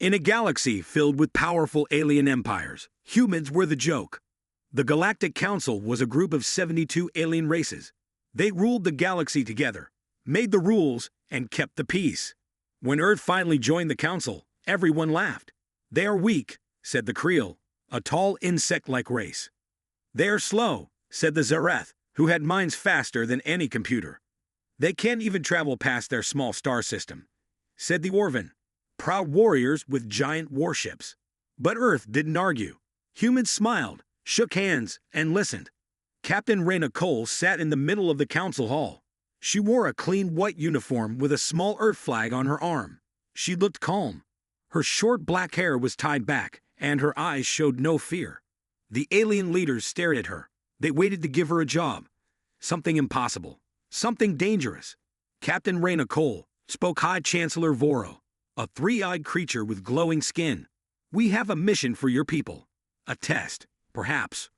In a galaxy filled with powerful alien empires, humans were the joke. The Galactic Council was a group of 72 alien races. They ruled the galaxy together, made the rules, and kept the peace. When Earth finally joined the council, everyone laughed. "They are weak," said the Creel, a tall insect-like race. "They are slow," said the Zareth, who had minds faster than any computer. "They can't even travel past their small star system," said the Orvan, proud warriors with giant warships. But Earth didn't argue. Humans smiled, shook hands, and listened. Captain Raina Cole sat in the middle of the council hall. She wore a clean white uniform with a small Earth flag on her arm. She looked calm. Her short black hair was tied back, and her eyes showed no fear. The alien leaders stared at her. They waited to give her a job. Something impossible. Something dangerous. Captain Raina Cole spoke High Chancellor Voro, a three-eyed creature with glowing skin. "We have a mission for your people. A test, perhaps."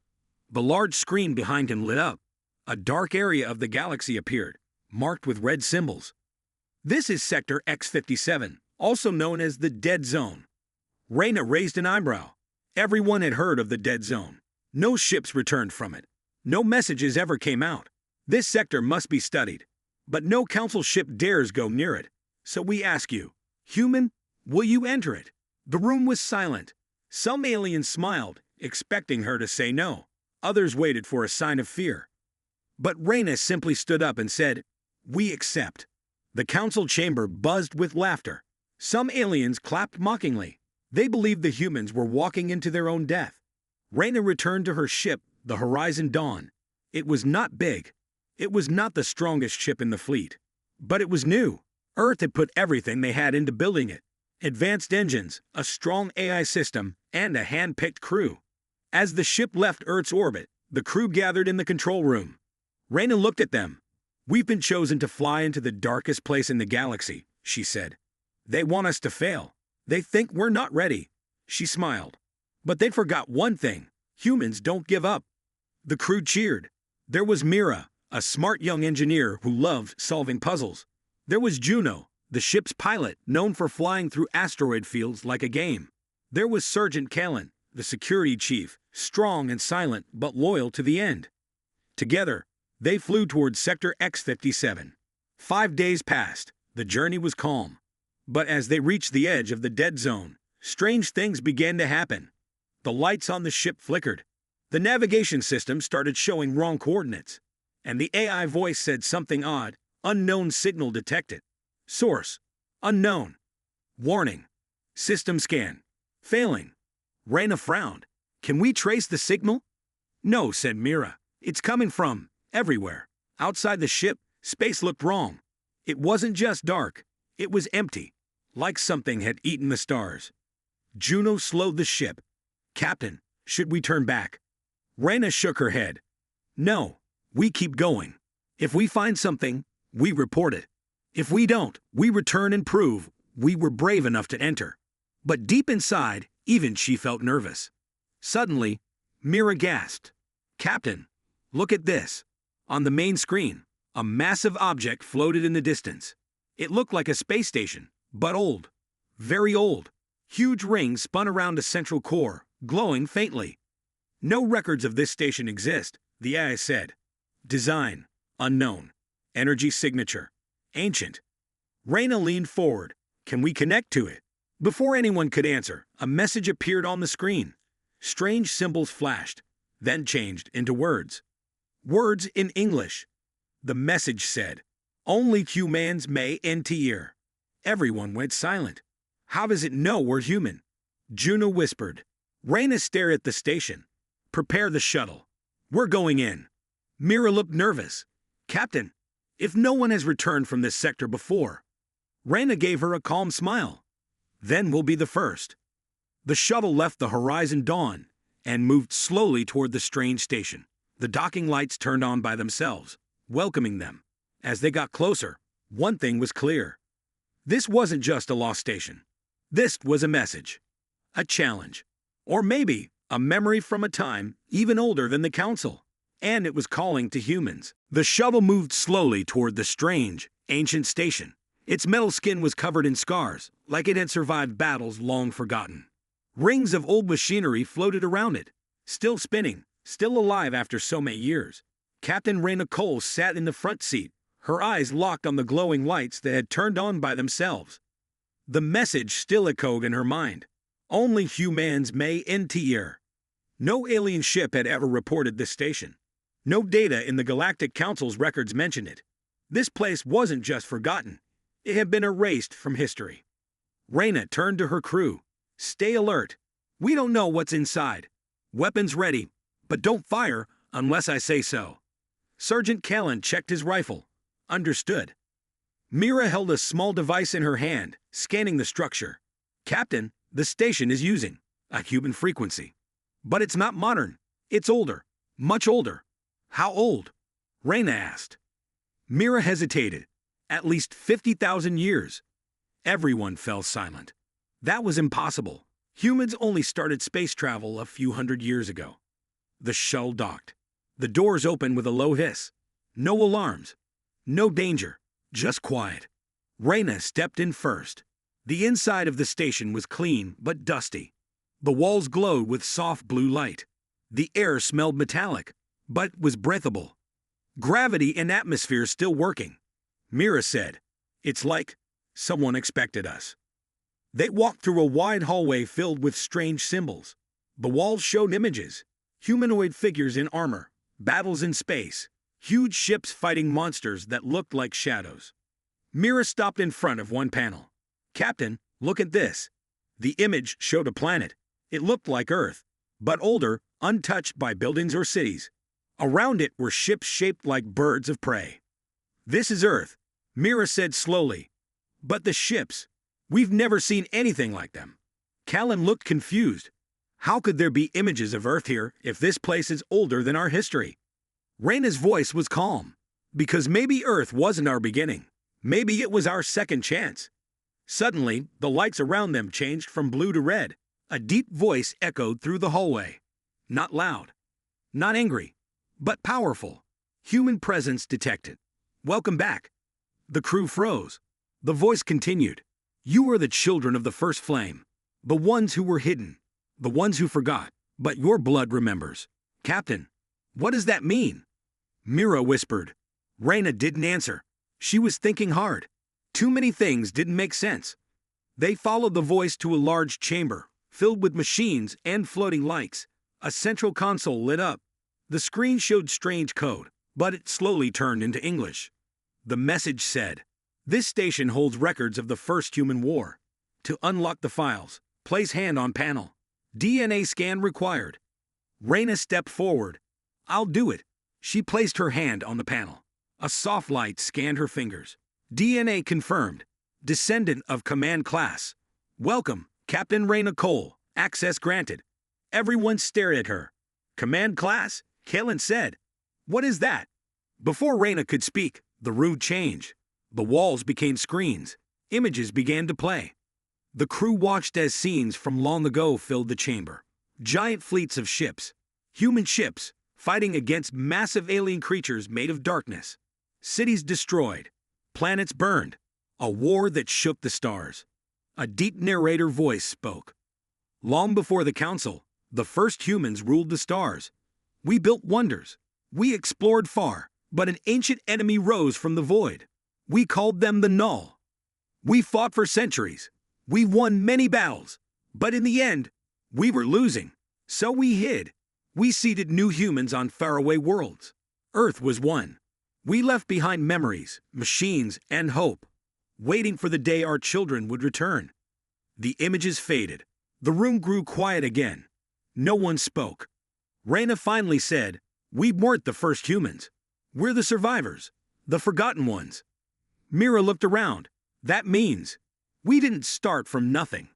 The large screen behind him lit up. A dark area of the galaxy appeared, marked with red symbols. "This is Sector X-57, also known as the Dead Zone." Raina raised an eyebrow. Everyone had heard of the Dead Zone. No ships returned from it. No messages ever came out. This sector must be studied. But no council ship dares go near it. So we ask you, human, will you enter it? The room was silent. Some aliens smiled, expecting her to say no. Others waited for a sign of fear. But Raina simply stood up and said, "We accept." The council chamber buzzed with laughter. Some aliens clapped mockingly. They believed the humans were walking into their own death. Raina returned to her ship, the Horizon Dawn. It was not big. It was not the strongest ship in the fleet. But it was new. Earth had put everything they had into building it. Advanced engines, a strong AI system, and a hand-picked crew. As the ship left Earth's orbit, the crew gathered in the control room. Raina looked at them. "We've been chosen to fly into the darkest place in the galaxy," she said. "They want us to fail. They think we're not ready." She smiled. But they forgot one thing. Humans don't give up. The crew cheered. There was Mira, a smart young engineer who loved solving puzzles. There was Juno, the ship's pilot, known for flying through asteroid fields like a game. There was Sergeant Callan, the security chief, strong and silent but loyal to the end. Together, they flew towards Sector X-57. 5 days passed. The journey was calm. But as they reached the edge of the dead zone, strange things began to happen. The lights on the ship flickered. The navigation system started showing wrong coordinates. And the AI voice said something odd. "Unknown signal detected. Source: unknown. Warning. System scan. Failing." Raina frowned. "Can we trace the signal?" "No," said Mira. "It's coming from everywhere." Outside the ship, space looked wrong. It wasn't just dark. It was empty, like something had eaten the stars. Juno slowed the ship. "Captain, should we turn back?" Raina shook her head. "No, we keep going. If we find something, we report it. If we don't, we return and prove we were brave enough to enter." But deep inside, even she felt nervous. Suddenly, Mira gasped. "Captain, look at this." On the main screen, a massive object floated in the distance. It looked like a space station, but old. Very old. Huge rings spun around a central core, glowing faintly. "No records of this station exist," the AI said. "Design: unknown. Energy signature: ancient." Raina leaned forward. "Can we connect to it?" Before anyone could answer, a message appeared on the screen. Strange symbols flashed, then changed into words. Words in English. The message said, "Only humans may enter." Everyone went silent. "How does it know we're human?" Juno whispered. Raina stared at the station. "Prepare the shuttle. We're going in." Mira looked nervous. "Captain, if no one has returned from this sector before." Raina gave her a calm smile. "Then we'll be the first." The shuttle left the Horizon Dawn and moved slowly toward the strange station. The docking lights turned on by themselves, welcoming them. As they got closer, one thing was clear. This wasn't just a lost station. This was a message. A challenge. Or maybe a memory from a time even older than the Council. And it was calling to humans. The shuttle moved slowly toward the strange, ancient station. Its metal skin was covered in scars, like it had survived battles long forgotten. Rings of old machinery floated around it, still spinning, still alive after so many years. Captain Raina Cole sat in the front seat, her eyes locked on the glowing lights that had turned on by themselves. The message still echoed in her mind. Only humans may enter. No alien ship had ever reported this station. No data in the Galactic Council's records mentioned it. This place wasn't just forgotten. It had been erased from history. Raina turned to her crew. Stay alert. We don't know what's inside. Weapons ready, but don't fire unless I say so. Sergeant Callan checked his rifle. Understood. Mira held a small device in her hand, scanning the structure. Captain, the station is using a human frequency. But it's not modern. It's older. Much older. How old? Raina asked. Mira hesitated. At least 50,000 years. Everyone fell silent. That was impossible. Humans only started space travel a few hundred years ago. The shuttle docked. The doors opened with a low hiss. No alarms. No danger. Just quiet. Raina stepped in first. The inside of the station was clean but dusty. The walls glowed with soft blue light. The air smelled metallic, but was breathable. Gravity and atmosphere still working. Mira said, "It's like someone expected us." They walked through a wide hallway filled with strange symbols. The walls showed images, humanoid figures in armor, battles in space, huge ships fighting monsters that looked like shadows. Mira stopped in front of one panel. "Captain, look at this." The image showed a planet. It looked like Earth, but older, untouched by buildings or cities. Around it were ships shaped like birds of prey. "This is Earth," Mira said slowly. "But the ships, we've never seen anything like them." Callan looked confused. How could there be images of Earth here if this place is older than our history? Raina's voice was calm. Because maybe Earth wasn't our beginning. Maybe it was our second chance. Suddenly, the lights around them changed from blue to red. A deep voice echoed through the hallway. Not loud. Not angry. But powerful. Human presence detected. "Welcome back." The crew froze. The voice continued. "You are the children of the first flame. The ones who were hidden. The ones who forgot. But your blood remembers." "Captain, what does that mean?" Mira whispered. Raina didn't answer. She was thinking hard. Too many things didn't make sense. They followed the voice to a large chamber, filled with machines and floating lights. A central console lit up. The screen showed strange code, but it slowly turned into English. The message said, "This station holds records of the first human war. To unlock the files, place hand on panel. DNA scan required." Raina stepped forward. "I'll do it." She placed her hand on the panel. A soft light scanned her fingers. DNA confirmed. Descendant of command class. "Welcome, Captain Raina Cole. Access granted." Everyone stared at her. "Command class?" Callan said. "What is that?" Before Raina could speak, the room changed. The walls became screens. Images began to play. The crew watched as scenes from long ago filled the chamber. Giant fleets of ships. Human ships, fighting against massive alien creatures made of darkness. Cities destroyed. Planets burned. A war that shook the stars. A deep narrator voice spoke. "Long before the Council, the first humans ruled the stars. We built wonders. We explored far, but an ancient enemy rose from the void. We called them the Null. We fought for centuries. We won many battles. But in the end, we were losing. So we hid. We seeded new humans on faraway worlds. Earth was one. We left behind memories, machines, and hope, waiting for the day our children would return." The images faded. The room grew quiet again. No one spoke. Raina finally said, "We weren't the first humans. We're the survivors, the forgotten ones." Mira looked around. "That means we didn't start from nothing.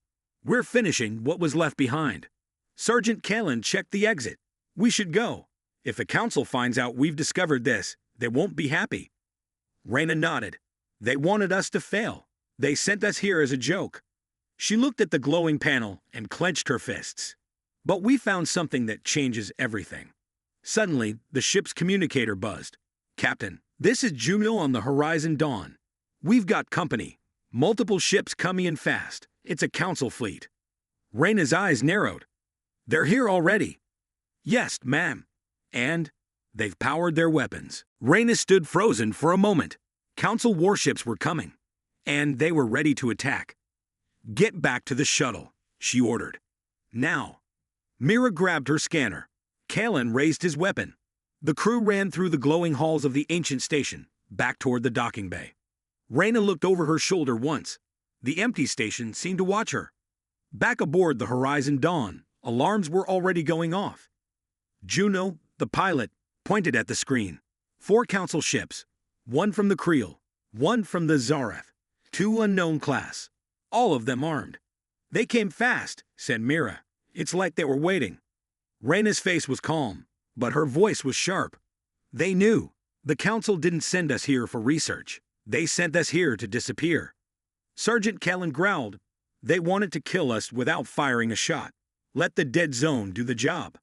We're finishing what was left behind." Sergeant Callan checked the exit. "We should go. If the Council finds out we've discovered this, they won't be happy." Raina nodded. "They wanted us to fail. They sent us here as a joke." She looked at the glowing panel and clenched her fists. "But we found something that changes everything." Suddenly, the ship's communicator buzzed. "Captain, this is Juno on the Horizon Dawn. We've got company. Multiple ships coming in fast. It's a council fleet. Reyna's eyes narrowed. They're here already. Yes, ma'am. And they've powered their weapons. Reyna stood frozen for a moment. Council warships were coming, and they were ready to attack. Get back to the shuttle, she ordered. Now. Mira grabbed her scanner. Kalen raised his weapon. The crew ran through the glowing halls of the ancient station, back toward the docking bay. Reyna looked over her shoulder once. The empty station seemed to watch her. Back aboard the Horizon Dawn, alarms were already going off. Juno, the pilot, pointed at the screen. 4 council ships, 1 from the Creel, 1 from the Zareth, 2 unknown class, all of them armed. They came fast, said Mira. It's like they were waiting. Reyna's face was calm, but her voice was sharp. They knew. The council didn't send us here for research. They sent us here to disappear. Sergeant Kellen growled. They wanted to kill us without firing a shot. Let the dead zone do the job.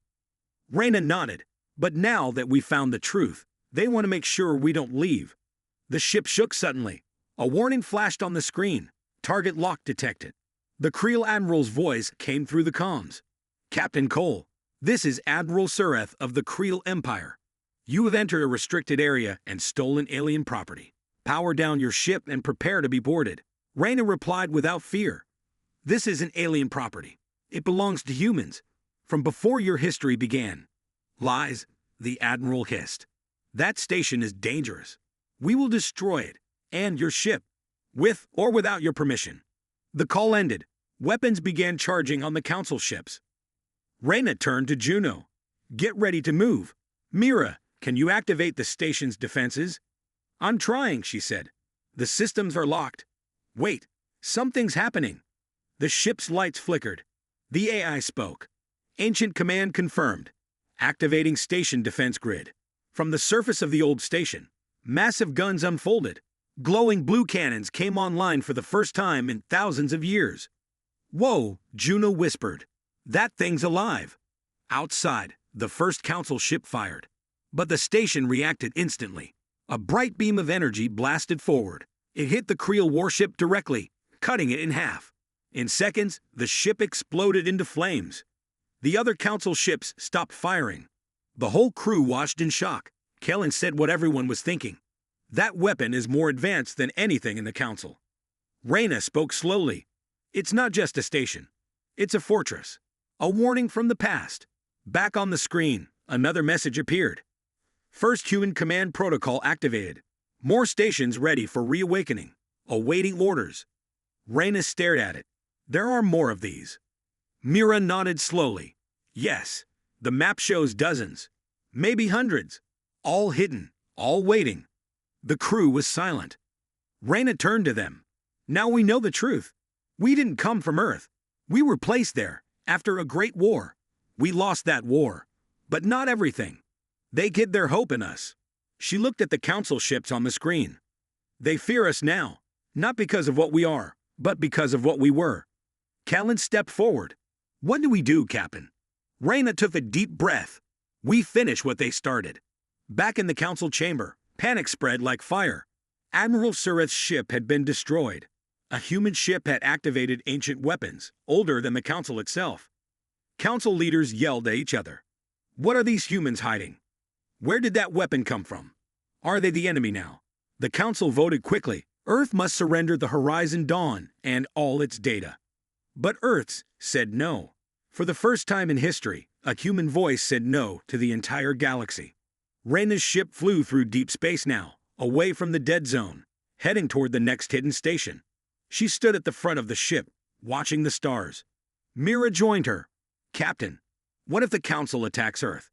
Reyna nodded. But now that we found the truth, they want to make sure we don't leave. The ship shook suddenly. A warning flashed on the screen. Target lock detected. The Creel Admiral's voice came through the comms. Captain Cole, this is Admiral Sureth of the Creel Empire. You have entered a restricted area and stolen alien property. Power down your ship and prepare to be boarded. Reyna replied without fear. This isn't alien property. It belongs to humans. From before your history began. Lies, the Admiral hissed. That station is dangerous. We will destroy it, and your ship, with or without your permission. The call ended. Weapons began charging on the council ships. Reyna turned to Juno. Get ready to move. Mira, can you activate the station's defenses? I'm trying, she said. The systems are locked. Wait, something's happening. The ship's lights flickered. The AI spoke. Ancient command confirmed. Activating station defense grid. From the surface of the old station, massive guns unfolded. Glowing blue cannons came online for the first time in thousands of years. Whoa, Juno whispered. That thing's alive. Outside, the first council ship fired. But the station reacted instantly. A bright beam of energy blasted forward. It hit the Creel warship directly, cutting it in half. In seconds, the ship exploded into flames. The other council ships stopped firing. The whole crew watched in shock. Kellen said what everyone was thinking. That weapon is more advanced than anything in the council. Reyna spoke slowly. It's not just a station. It's a fortress. A warning from the past. Back on the screen, another message appeared. First human command protocol activated. More stations ready for reawakening. Awaiting orders. Reyna stared at it. There are more of these. Mira nodded slowly. Yes, the map shows dozens. Maybe hundreds. All hidden, all waiting. The crew was silent. Reyna turned to them. Now we know the truth. We didn't come from Earth. We were placed there, after a great war. We lost that war. But not everything. They hid their hope in us. She looked at the council ships on the screen. They fear us now, not because of what we are, but because of what we were. Callan stepped forward. What do we do, Captain? Reyna took a deep breath. We finish what they started. Back in the council chamber, panic spread like fire. Admiral Sureth's ship had been destroyed. A human ship had activated ancient weapons, older than the council itself. Council leaders yelled at each other. What are these humans hiding? Where did that weapon come from? Are they the enemy now? The council voted quickly. Earth must surrender the Horizon Dawn and all its data. But Earth's said no. For the first time in history, a human voice said no to the entire galaxy. Reyna's ship flew through deep space now, away from the dead zone, heading toward the next hidden station. She stood at the front of the ship, watching the stars. Mira joined her. Captain, what if the council attacks Earth?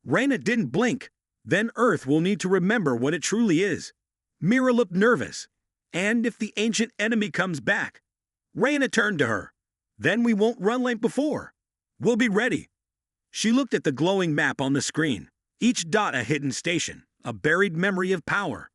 Reyna didn't blink. Then Earth will need to remember what it truly is. Mira looked nervous. And if the ancient enemy comes back? Reyna turned to her. Then we won't run like before. We'll be ready. She looked at the glowing map on the screen. Each dot a hidden station, a buried memory of power.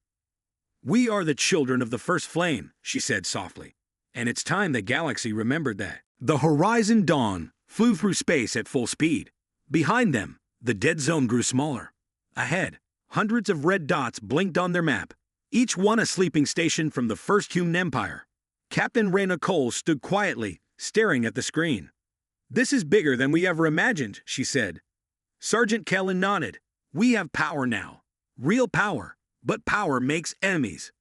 We are the children of the first flame, she said softly. And it's time the galaxy remembered that. The Horizon Dawn flew through space at full speed. Behind them, the dead zone grew smaller. Ahead, hundreds of red dots blinked on their map, each one a sleeping station from the first human empire. Captain Raina Cole stood quietly, staring at the screen. "This is bigger than we ever imagined," she said. Sergeant Kellen nodded. "We have power now. Real power. But power makes enemies."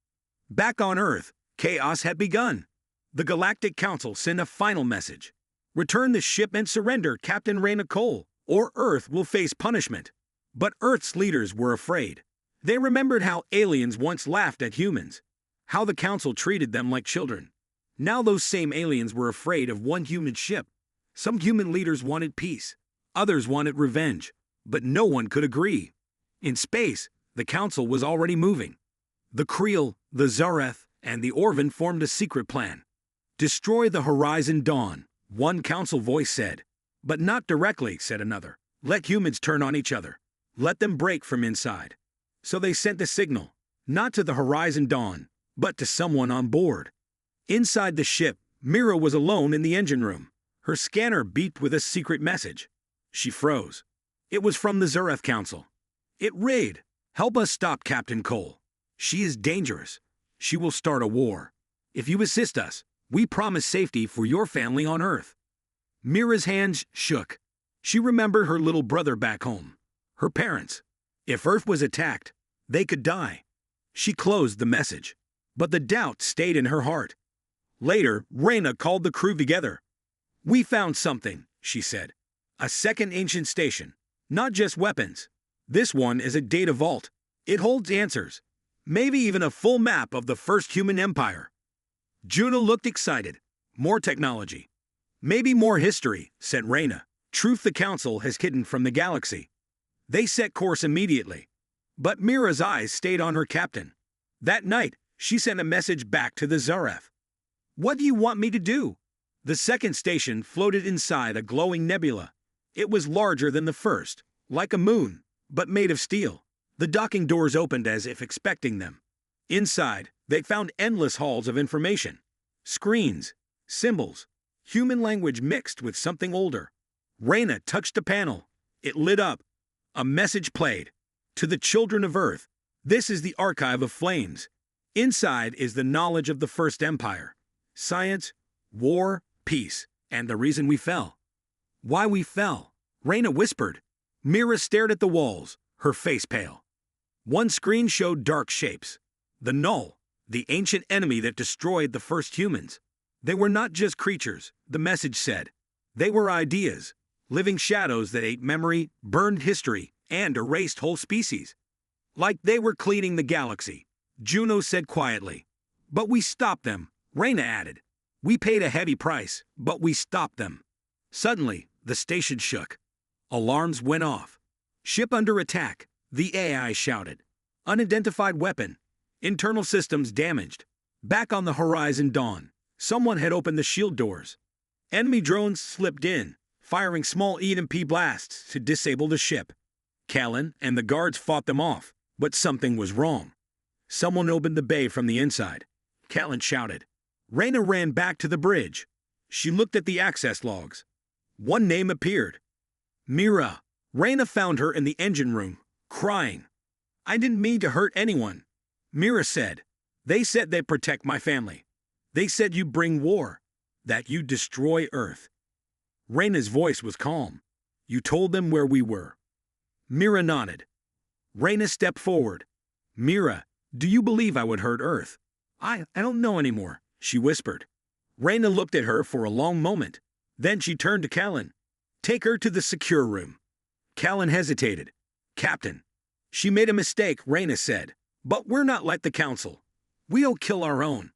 Back on Earth, chaos had begun. The Galactic Council sent a final message. "Return the ship and surrender Captain Raina Cole, or Earth will face punishment." But Earth's leaders were afraid. They remembered how aliens once laughed at humans, how the Council treated them like children. Now those same aliens were afraid of one human ship. Some human leaders wanted peace, others wanted revenge, but no one could agree. In space, the Council was already moving. The Creel, the Zareth, and the Orvan formed a secret plan. "Destroy the Horizon Dawn," one Council voice said. "But not directly," said another. "Let humans turn on each other. Let them break from inside." So they sent the signal, not to the Horizon Dawn, but to someone on board. Inside the ship, Mira was alone in the engine room. Her scanner beeped with a secret message. She froze. It was from the Zareth Council. It read, "Help us stop Captain Cole. She is dangerous. She will start a war. If you assist us, we promise safety for your family on Earth." Mira's hands shook. She remembered her little brother back home. Her parents. If Earth was attacked, they could die. She closed the message. But the doubt stayed in her heart. Later, Raina called the crew together. "We found something," she said. "A second ancient station. Not just weapons. This one is a data vault. It holds answers. Maybe even a full map of the first human empire." Juno looked excited. "More technology. Maybe more history," said Raina. "Truth the Council has hidden from the galaxy." They set course immediately. But Mira's eyes stayed on her captain. That night, she sent a message back to the Zareth. "What do you want me to do?" The second station floated inside a glowing nebula. It was larger than the first, like a moon, but made of steel. The docking doors opened as if expecting them. Inside, they found endless halls of information. Screens, symbols, human language mixed with something older. Raina touched a panel. It lit up. A message played. "To the children of Earth, this is the archive of flames. Inside is the knowledge of the first empire. Science, war, peace, and the reason we fell." "Why we fell?" Raina whispered. Mira stared at the walls, her face pale. One screen showed dark shapes. The Null, the ancient enemy that destroyed the first humans. They were not just creatures, the message said. They were ideas, living shadows that ate memory, burned history, and erased whole species. Like they were cleaning the galaxy, Juno said quietly. "But we stopped them," Raina added. "We paid a heavy price, but we stopped them." Suddenly, the station shook. Alarms went off. "Ship under attack," the AI shouted. "Unidentified weapon. Internal systems damaged." Back on the Horizon Dawn, someone had opened the shield doors. Enemy drones slipped in, firing small EMP blasts to disable the ship. Callan and the guards fought them off, but something was wrong. Someone opened the bay from the inside. Callan shouted. Raina ran back to the bridge. She looked at the access logs. One name appeared. Mira. Raina found her in the engine room, crying. "I didn't mean to hurt anyone," Mira said. "They said they'd protect my family. They said you bring war, that you destroy Earth." Raina's voice was calm. "You told them where we were." Mira nodded. Raina stepped forward. "Mira, do you believe I would hurt Earth?" I don't know anymore," she whispered. Raina looked at her for a long moment. Then she turned to Callan. "Take her to the secure room." Callan hesitated. "Captain." "She made a mistake," Raina said. "But we're not like the Council. We'll kill our own."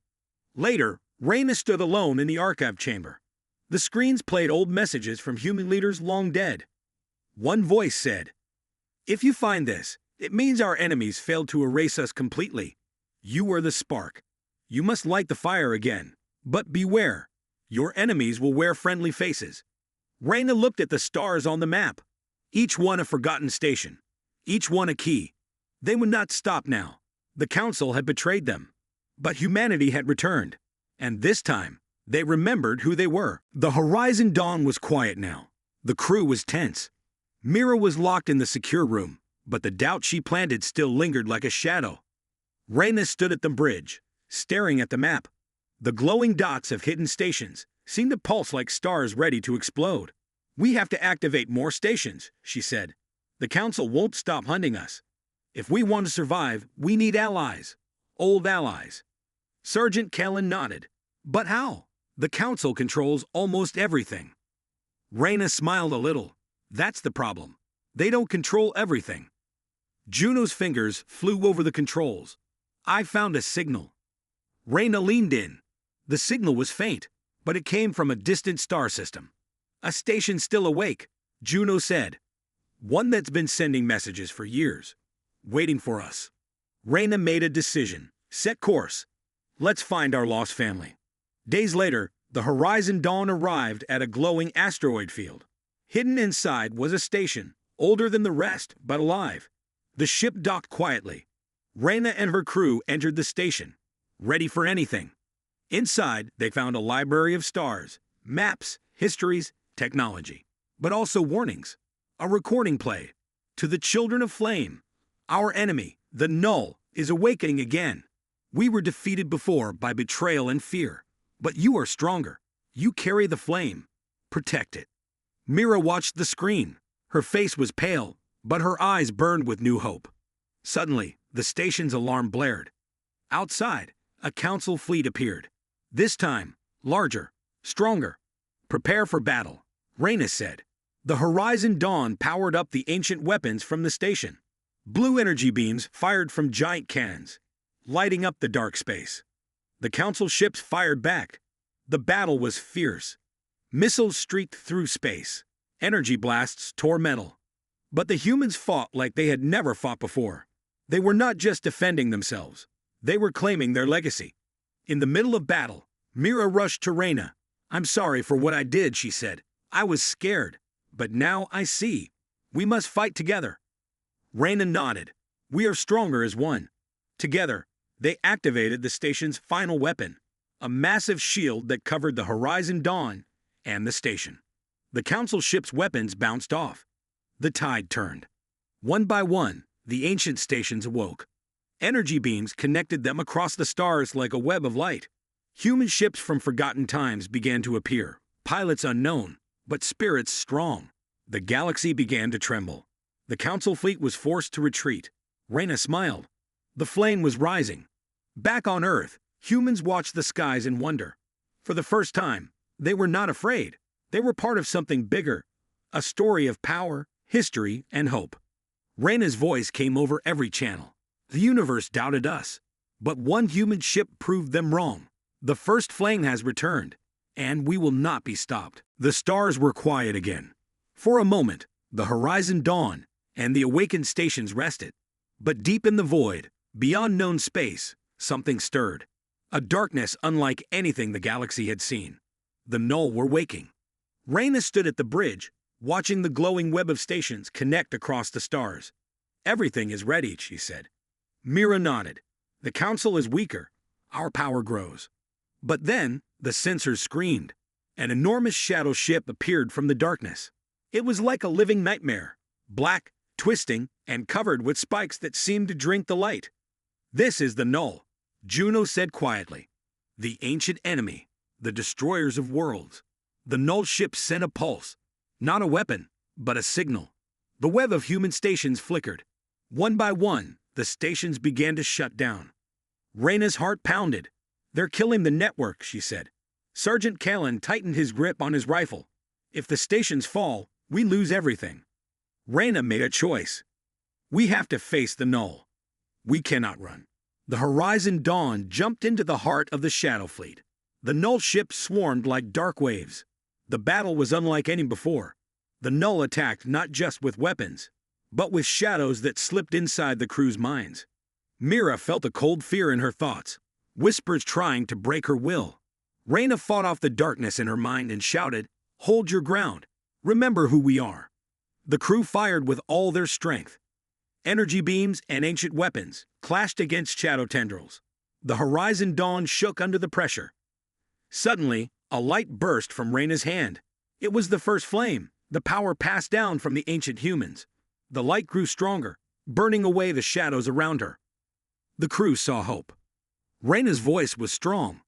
Later, Raina stood alone in the archive chamber. The screens played old messages from human leaders long dead. One voice said, "If you find this, it means our enemies failed to erase us completely. You were the spark. You must light the fire again. But beware. Your enemies will wear friendly faces." Raina looked at the stars on the map. Each one a forgotten station. Each one a key. They would not stop now. The Council had betrayed them. But humanity had returned. And this time, they remembered who they were. The Horizon Dawn was quiet now. The crew was tense. Mira was locked in the secure room, but the doubt she planted still lingered like a shadow. Raina stood at the bridge, staring at the map. The glowing dots of hidden stations seemed to pulse like stars ready to explode. "We have to activate more stations," she said. "The Council won't stop hunting us. If we want to survive, we need allies. Old allies." Sergeant Kellen nodded. "But how? The Council controls almost everything." Reyna smiled a little. "That's the problem. They don't control everything." Juno's fingers flew over the controls. "I found a signal." Reyna leaned in. The signal was faint, but it came from a distant star system. "A station still awake," Juno said. "One that's been sending messages for years, waiting for us." Reyna made a decision. "Set course. Let's find our lost family." Days later, the Horizon Dawn arrived at a glowing asteroid field. Hidden inside was a station, older than the rest, but alive. The ship docked quietly. Reyna and her crew entered the station, ready for anything. Inside, they found a library of stars, maps, histories, technology, but also warnings. A recording played. "To the children of flame, our enemy, the Null, is awakening again. We were defeated before by betrayal and fear, but you are stronger. You carry the flame. Protect it." Mira watched the screen. Her face was pale, but her eyes burned with new hope. Suddenly, the station's alarm blared. Outside, a Council fleet appeared. This time, larger, stronger. "Prepare for battle," Reyna said. The Horizon Dawn powered up the ancient weapons from the station. Blue energy beams fired from giant cannons, lighting up the dark space. The Council ships fired back. The battle was fierce. Missiles streaked through space. Energy blasts tore metal. But the humans fought like they had never fought before. They were not just defending themselves. They were claiming their legacy. In the middle of battle, Mira rushed to Reyna. "I'm sorry for what I did," she said. "I was scared. But now I see. We must fight together." Reyna nodded. "We are stronger as one." Together, they activated the station's final weapon, a massive shield that covered the Horizon Dawn and the station. The Council ship's weapons bounced off. The tide turned. One by one, the ancient stations awoke. Energy beams connected them across the stars like a web of light. Human ships from forgotten times began to appear, pilots unknown, but spirits strong. The galaxy began to tremble. The Council fleet was forced to retreat. Reyna smiled. The flame was rising. Back on Earth, humans watched the skies in wonder. For the first time, they were not afraid. They were part of something bigger, a story of power, history, and hope. Reyna's voice came over every channel. "The universe doubted us, but one human ship proved them wrong. The first flame has returned, and we will not be stopped." The stars were quiet again. For a moment, the Horizon Dawn and the awakened stations rested. But deep in the void, beyond known space, something stirred. A darkness unlike anything the galaxy had seen. The Null were waking. Reyna stood at the bridge, watching the glowing web of stations connect across the stars. "Everything is ready," she said. Mira nodded. "The Council is weaker. Our power grows." But then, the sensors screamed. An enormous shadow ship appeared from the darkness. It was like a living nightmare, black, twisting, and covered with spikes that seemed to drink the light. "This is the Null," Juno said quietly. "The ancient enemy, the destroyers of worlds." The Null ship sent a pulse. Not a weapon, but a signal. The web of human stations flickered. One by one, the stations began to shut down. Reyna's heart pounded. "They're killing the network," she said. Sergeant Kellen tightened his grip on his rifle. "If the stations fall, we lose everything." Reyna made a choice. "We have to face the Null. We cannot run." The Horizon Dawn jumped into the heart of the Shadow Fleet. The Null ships swarmed like dark waves. The battle was unlike any before. The Null attacked not just with weapons, but with shadows that slipped inside the crew's minds. Mira felt a cold fear in her thoughts, whispers trying to break her will. Reyna fought off the darkness in her mind and shouted, "Hold your ground. Remember who we are." The crew fired with all their strength. Energy beams and ancient weapons clashed against shadow tendrils. The Horizon Dawn shook under the pressure. Suddenly, a light burst from Reyna's hand. It was the first flame, the power passed down from the ancient humans. The light grew stronger, burning away the shadows around her. The crew saw hope. Reyna's voice was strong.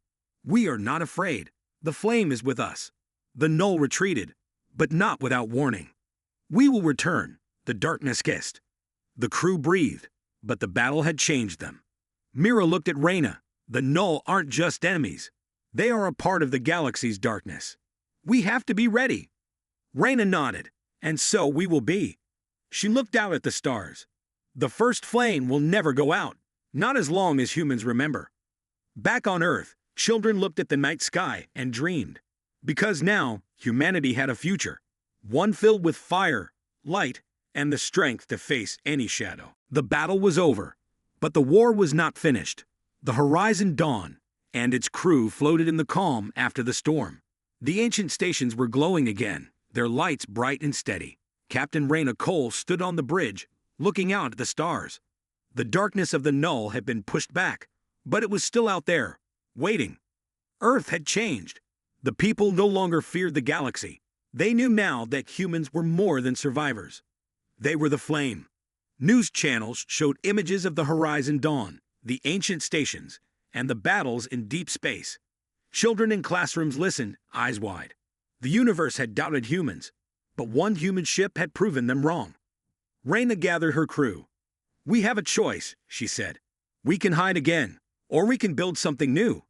We are not afraid. The flame is with us. The null retreated, but not without warning. We will return, the darkness hissed. The crew breathed, but the battle had changed them. Mira looked at Reyna. The null aren't just enemies. They are a part of the galaxy's darkness. We have to be ready. Reyna nodded, and so we will be. She looked out at the stars. The first flame will never go out, not as long as humans remember. Back on Earth, children looked at the night sky and dreamed. Because now, humanity had a future. One filled with fire, light, and the strength to face any shadow. The battle was over, but the war was not finished. The horizon dawned, and its crew floated in the calm after the storm. The ancient stations were glowing again, their lights bright and steady. Captain Reyna Cole stood on the bridge, looking out at the stars. The darkness of the null had been pushed back, but it was still out there, waiting. Earth had changed. The people no longer feared the galaxy. They knew now that humans were more than survivors. They were the flame. News channels showed images of the horizon dawn, the ancient stations, and the battles in deep space. Children in classrooms listened, eyes wide. The universe had doubted humans, but one human ship had proven them wrong. Reyna gathered her crew. We have a choice, she said. We can hide again, or we can build something new.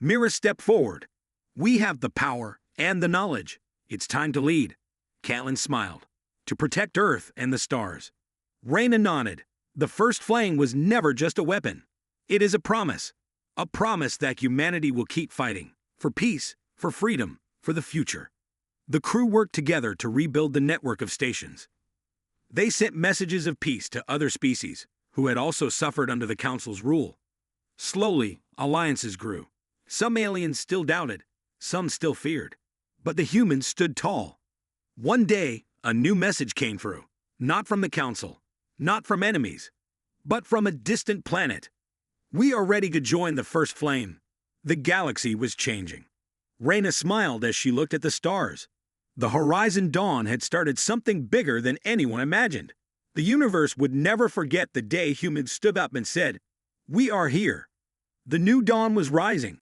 Mira stepped forward. We have the power and the knowledge. It's time to lead. Catelyn smiled. To protect Earth and the stars. Reyna nodded. The first flame was never just a weapon. It is a promise. A promise that humanity will keep fighting. For peace, for freedom, for the future. The crew worked together to rebuild the network of stations. They sent messages of peace to other species, who had also suffered under the Council's rule. Slowly, alliances grew. Some aliens still doubted, some still feared. But the humans stood tall. One day, a new message came through. Not from the Council, not from enemies, but from a distant planet. We are ready to join the first flame. The galaxy was changing. Reyna smiled as she looked at the stars. The horizon dawn had started something bigger than anyone imagined. The universe would never forget the day humans stood up and said, "We are here." The new dawn was rising.